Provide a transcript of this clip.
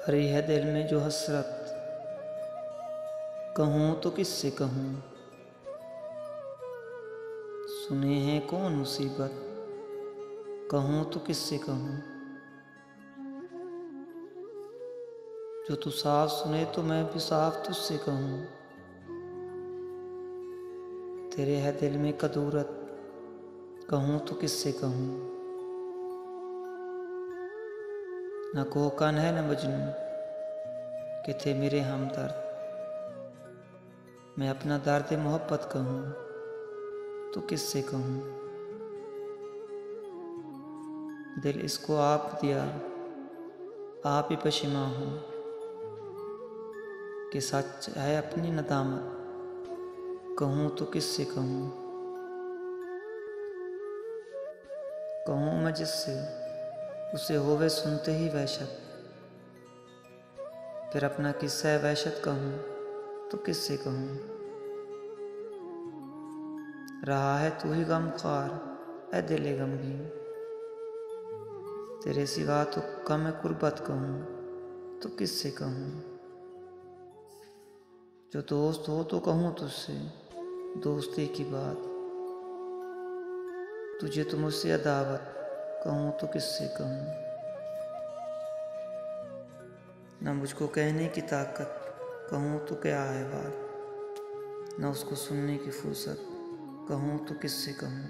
भरी है दिल में जो हसरत, कहूँ तो किससे कहूँ। सुने हैं कौन मुसीबत, कहूँ तो किससे कहूँ। जो तू साफ सुने तो मैं भी साफ तुझसे कहूँ। तेरे है दिल में कदूरत, कहूँ तो किससे कहूँ। न कोकन है न मजनू कि थे मेरे हमदर्द। मैं अपना दर्द मोहब्बत कहूँ तो किससे कहूँ। दिल इसको आप दिया, आप ही पशिमा हूँ कि सच है अपनी नदामत, कहूँ तो किससे कहूँ। कहूँ मैं जिससे उसे होवे सुनते ही वहशत, फिर अपना किस्सा है वहशत कहूँ तो किससे कहूँ। रहा है तू ही गमख्वार ऐ दिले गमगीन, तेरे सिवा तो कम है कुर्बत कहूँ तो किससे कहूँ। जो दोस्त हो तो कहूँ तुझसे दोस्ती की बात, तुझे तो मुझसे अदावत, कहूँ तो किससे कहूँ। न मुझको कहने की ताकत, कहूँ तो क्या है बात, न उसको सुनने की फुर्सत, कहूँ तो किससे कहूँ।